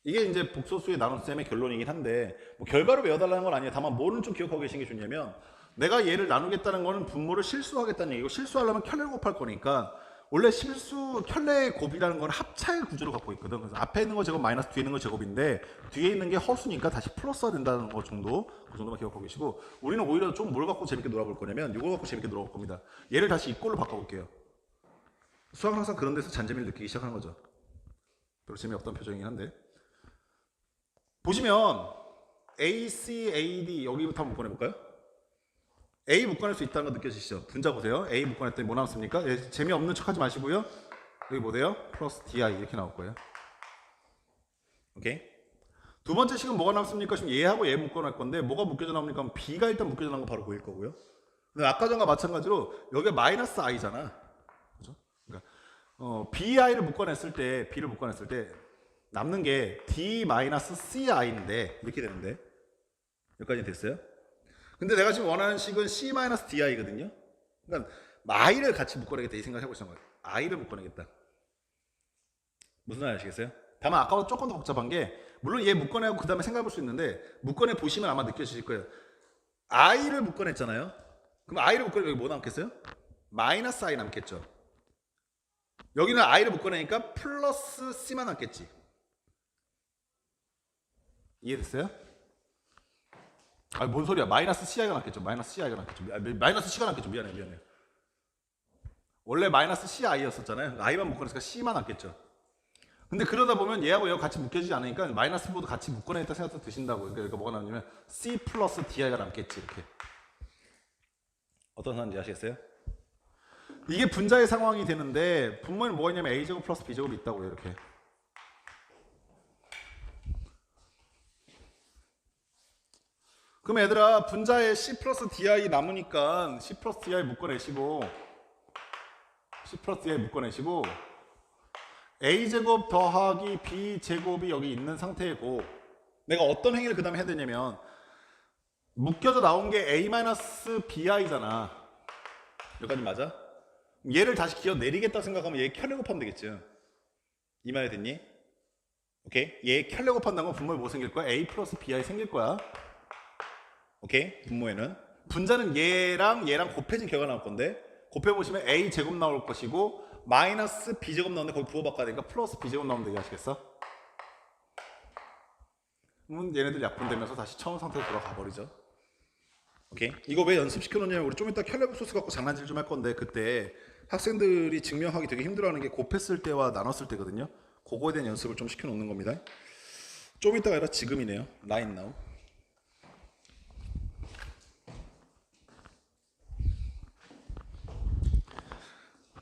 이게 이제 복소수의 나눗셈의 결론이긴 한데 뭐 결과를 외워달라는 건 아니에요. 다만 뭐는 좀 기억하고 계신 게 좋냐면 내가 얘를 나누겠다는 거는 분모를 실수하겠다는 얘기고 실수하려면 켤레를 곱할 거니까 원래 실수 켤레의 곱이라는 건 합차의 구조를 갖고 있거든. 그래서 앞에 있는 거 제곱 마이너스 뒤에 있는 거 제곱인데 뒤에 있는 게 허수니까 다시 플러스가 된다는 거 정도 그 정도만 기억하고 계시고 우리는 오히려 좀 뭘 갖고 재밌게 놀아볼 거냐면 이거 갖고 재밌게 놀아볼 겁니다. 얘를 다시 이꼴로 바꿔볼게요. 수학은 항상 그런 데서 잔재미를 느끼기 시작하는 거죠. 별로 재미없던 표정이긴 한데 보시면 AC, AD 여기부터 한번 보내볼까요? A 묶어낼 수 있다는 거 느껴지시죠? 분자 보세요. A 묶어냈더니 뭐 나왔습니까? 예, 재미없는 척 하지 마시고요. 여기 뭐래요? 플러스 DI 이렇게 나올 거예요. 오케이? 두 번째 식은 뭐가 남습니까? 지금 얘하고 얘 묶어낼 건데 뭐가 묶여져 나옵니까? B가 일단 묶여져 나온 거 바로 보일 거고요. 근데 아까 전과 마찬가지로 여기가 마이너스 I잖아. 그죠? 그러니까 BI를 묶어냈을 때 B를 묶어냈을 때 남는 게 D-CI인데 이렇게 되는데 여기까지 됐어요? 근데 내가 지금 원하는 식은 C-DI거든요. 그러니까 I를 같이 묶어내겠다 이 생각을 해보시는 거예요. I를 묶어내겠다. 무슨 말인지 아시겠어요? 다만 아까보다 조금 더 복잡한 게 물론 얘 묶어내고 그 다음에 생각해 볼 수 있는데 묶어내 보시면 아마 느껴지실 거예요. I를 묶어냈잖아요. 그럼 I를 묶어내면 여기 뭐 남겠어요? 마이너스 I 남겠죠. 여기는 I를 묶어내니까 플러스 C만 남겠지. 이해됐어요? 아니 뭔 소리야? 마이너스 CI가 남겠죠. 마이너스 CI가 남겠죠. 마이너스 C가 남겠죠. 미안해. 원래 마이너스 CI였었잖아요. I만 묶어내니까 C만 남겠죠. 근데 그러다 보면 얘하고 얘하고 같이 묶여지지 않으니까 마이너스 보도 같이 묶어내겠다 생각도 드신다고. 그러니까 여기가 뭐가 남냐면 C 플러스 DI가 남겠지. 이렇게. 어떤 상황인지 아시겠어요? 이게 분자의 상황이 되는데 분모에는 뭐가 있냐면 A제곱 플러스 B제곱이 있다고요. 이렇게. 그럼 얘들아 분자에 C 플러스 DI 남으니까 C 플러스 DI 묶어내시고 A제곱 더하기 B제곱이 여기 있는 상태이고 내가 어떤 행위를 그 다음에 해야 되냐면 묶여져 나온 게 A-BI잖아. 여기까지 맞아? 얘를 다시 기어 내리겠다 생각하면 얘 켤레 곱하면 되겠죠. 이 말이 됐니? 오케이? 얘 켤레 곱한다는 건 분모에 뭐 생길 거야? A 플러스 BI 생길 거야. 오케이? 분모에는 분자는 얘랑 곱해진 결과 나올 건데 곱해보시면 A 제곱 나올 것이고 마이너스 B 제곱 나오는데 거기 부호 바꿔야 되니까 플러스 B 제곱 나오면 되게 하시겠어? 그러면 얘네들 약분되면서 다시 처음 상태로 돌아가 버리죠. 오케이? 이거 왜 연습시켜 놓냐면 우리 좀 이따 켤레 소스 갖고 장난질 좀 할 건데 그때 학생들이 증명하기 되게 힘들어하는 게 곱했을 때와 나눴을 때거든요. 그거에 대한 연습을 좀 시켜 놓는 겁니다. 좀 이따가 아니라 지금이네요. Right now.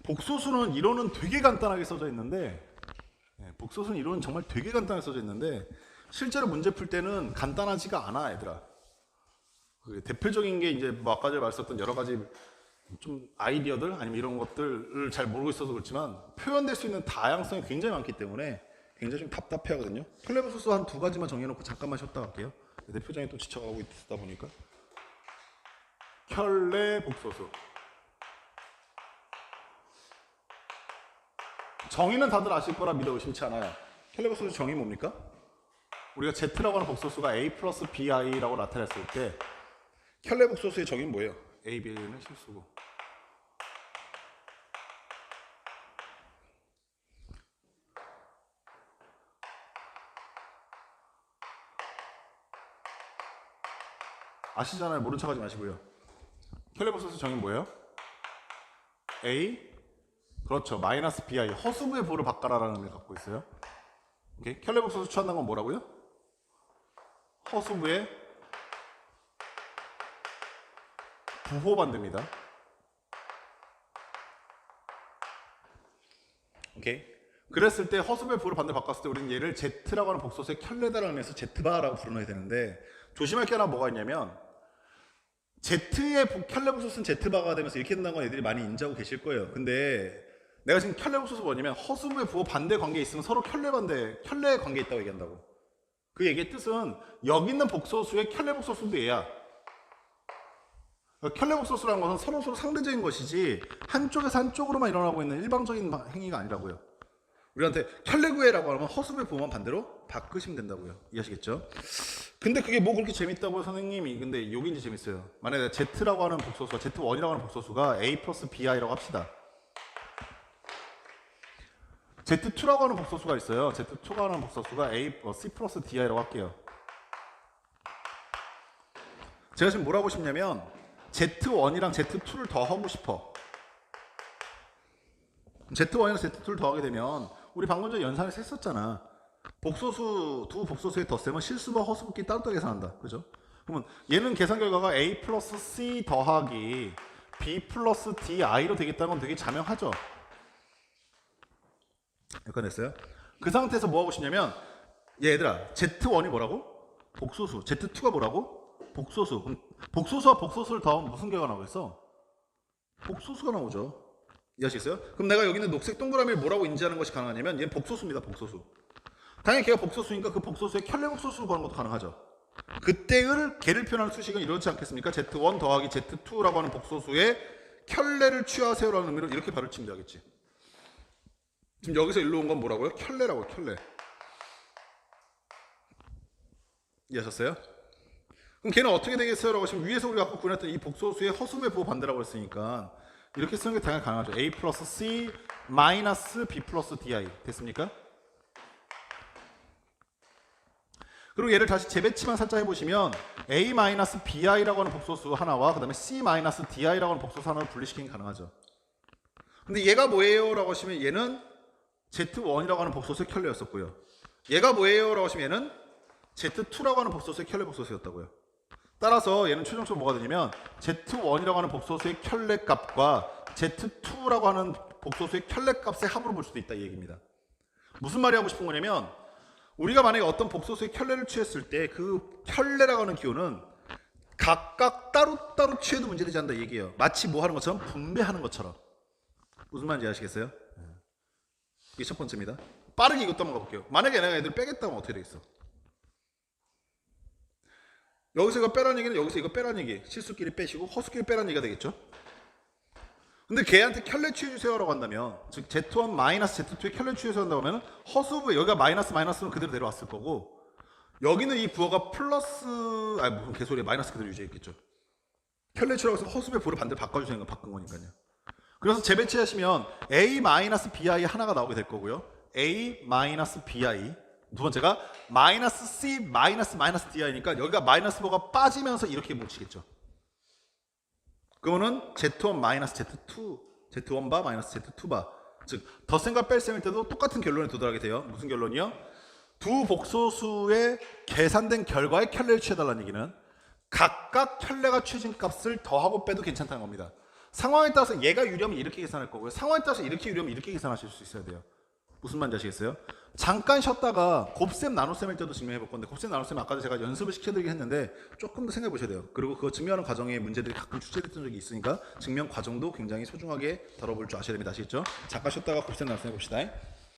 복소수는 이론은 되게 간단하게 써져 있는데 복소수는 이론은 정말 되게 간단하게 써져 있는데 실제로 문제 풀 때는 간단하지가 않아 얘들아. 대표적인 게 이제 뭐 아까 전에 말했었던 여러 가지 좀 아이디어들 아니면 이런 것들을 잘 모르고 있어서 그렇지만 표현될 수 있는 다양성이 굉장히 많기 때문에 굉장히 좀 답답해 하거든요. 켤레 소스 한 두 가지만 정해놓고 잠깐만 쉬었다 갈게요. 대표장이 또 지쳐가고 있다 보니까 켤레 복소수 정의는 다들 아실 거라 믿어 의심치 않아요. 켤레 복소수 정의 뭡니까? 우리가 Z라고 하는 복소수가 A 플러스 BI라고 나타냈을 때 켤레 복소수의 정의는 뭐예요? A, B는 실수고. 아시잖아요. 모른 척하지 마시고요. 켈레복소스 정의는 뭐예요? A 그렇죠. 마이너스 BI 허수부의 부호를 바꿔라라는 의미를 갖고 있어요. 오케이. 켈레복소스 취한다는 건 뭐라고요? 허수부의 부호 만듭니다. 오케이. 그랬을 때 허수부의 부호를 반대로 바꿨을 때 우리는 얘를 Z라고 하는 복소수의 켤레다라는 의미에서 Z바라고 부르어야 되는데 조심할 게 하나 뭐가 있냐면 Z의 켤레복소수는 Z바가 되면서 이렇게 된다는 건 애들이 많이 인지하고 계실 거예요. 근데 내가 지금 켤레복소수 뭐냐면 허수부의 부호 반대 관계에 있으면 서로 켤레 관계에 있다고 얘기한다고. 그 얘기의 뜻은 여기 있는 복소수의 켤레복소수도 얘야. 켤레복소수라는 것은 서로 상대적인 것이지 한쪽에서 한쪽으로만 일어나고 있는 일방적인 행위가 아니라고요. 우리한테 켤레구해라고 하면 허수부의 부호만 반대로 바꾸시면 된다고요. 이해하시겠죠? 근데 그게 뭐 그렇게 재밌다고요, 선생님이. 근데 여기 이제 재밌어요. 만약에 Z라고 하는 복소수가 Z1이라고 하는 복소수가 A 플러스 BI라고 합시다. Z2라고 하는 복소수가 있어요. Z2가 하는 복소수가 C 플러스 DI라고 할게요. 제가 지금 뭘 하고 싶냐면 Z1이랑 Z2를 더하고 싶어. Z1이랑 Z2를 더하게 되면 우리 방금 전에 연산에서 했었잖아. 두 복소수의 덧셈은 실수와 허수부끼리 따로 계산한다. 그죠? 그러면 얘는 계산 결과가 A 플러스 C 더하기 B 플러스 DI로 되겠다는 건 되게 자명하죠? 여기까지 됐어요? 그 상태에서 뭐 하고 싶냐면 얘들아 Z1이 뭐라고? 복소수. Z2가 뭐라고? 복소수. 그럼 복소수와 복소수를 더하면 무슨 결과가 나오겠어? 복소수가 나오죠. 이해하시겠어요? 그럼 내가 여기 있는 녹색 동그라미를 뭐라고 인지하는 것이 가능하냐면 얘는 복소수입니다. 복소수. 당연히 걔가 복소수니까 그 복소수의 켤레복소수를 구하는 것도 가능하죠. 그때를 걔를 표현하는 수식은 이렇지 않겠습니까? Z1 더하기 Z2라고 하는 복소수의 켤레를 취하세요라는 의미로 이렇게 발을 치면 되겠지. 지금 여기서 일로 온 건 뭐라고요? 켤레라고요. 켤레. 이해하셨어요? 그럼 걔는 어떻게 되겠어요? 라고 지금 위에서 우리가 아까 구했던 이 복소수의 허수부의 부호 반대라고 했으니까 이렇게 쓰는 게 당연히 가능하죠. A 플러스 C 마이너스 B 플러스 DI 됐습니까? 그리고 얘를 다시 재배치만 살짝 해보시면 A 마이너스 BI라고 하는 복소수 하나와 그 다음에 C 마이너스 DI라고 하는 복소수 하나를 분리시키는 게 가능하죠. 근데 얘가 뭐예요? 라고 하시면 얘는 Z1이라고 하는 복소수의 켤레였었고요. 얘가 뭐예요? 라고 하시면 얘는 Z2라고 하는 복소수의 켤레 복소수였다고요. 따라서 얘는 최종적으로 뭐가 되냐면 Z1이라고 하는 복소수의 켤레 값과 Z2라고 하는 복소수의 켤레 값의 합으로 볼 수도 있다 이 얘기입니다. 무슨 말이 하고 싶은 거냐면 우리가 만약에 어떤 복소수의 켤레를 취했을 때 그 켤레라고 하는 기호는 각각 따로따로 취해도 문제되지 않는다 이 얘기예요. 마치 뭐 하는 것처럼 분배하는 것처럼. 무슨 말인지 아시겠어요? 이게 첫 번째입니다. 빠르게 이것도 한번 가볼게요. 만약에 내가 애들 빼겠다면 어떻게 되겠어? 여기서 이거 빼라는 얘기는 여기서 이거 빼라는 얘기. 실수끼리 빼시고 허수끼리 빼라는 얘기가 되겠죠? 근데 걔한테 켤레 취해주세요라고 한다면 즉 Z1 마이너스 Z2에 켤레 취해서 한다고 하면 허수부 여기가 마이너스는 그대로 내려왔을 거고 여기는 이 부호가 플러스 무슨 개소리야 마이너스 그대로 유지했겠죠. 켤레 취라고 해서 허수부의 부호를 반대로 바꿔주세요. 바꾼 거니까요. 그래서 재배치하시면 A 마이너스 BI 하나가 나오게 될 거고요. A 마이너스 BI 두 번째가 마이너스 C 마이너스 DI니까 여기가 마이너스 부호가 빠지면서 이렇게 뭉치겠죠. 그러면은 Z1 마이너스 Z2 Z1바 마이너스 Z2바 즉 덧셈과 뺄셈일 때도 똑같은 결론에 도달하게 돼요. 무슨 결론이요? 두 복소수의 계산된 결과의 켤레를 취해달라는 얘기는 각각 켤레가 취해진 값을 더하고 빼도 괜찮다는 겁니다. 상황에 따라서 얘가 유리하면 이렇게 계산할 거고요. 상황에 따라서 이렇게 유리하면 이렇게 계산하실 수 있어야 돼요. 무슨 말인지 아시겠어요? 잠깐 쉬었다가 곱셈 나눗셈일 때도 증명해 볼 건데 곱셈 나눗셈 아까도 제가 연습을 시켜드리긴 했는데 조금 더 생각해 보셔야 돼요. 그리고 그거 증명하는 과정에 문제들이 가끔 출제됐던 적이 있으니까 증명 과정도 굉장히 소중하게 다뤄볼 줄 아셔야 됩니다. 아시겠죠? 잠깐 쉬었다가 곱셈 나눗셈 해봅시다.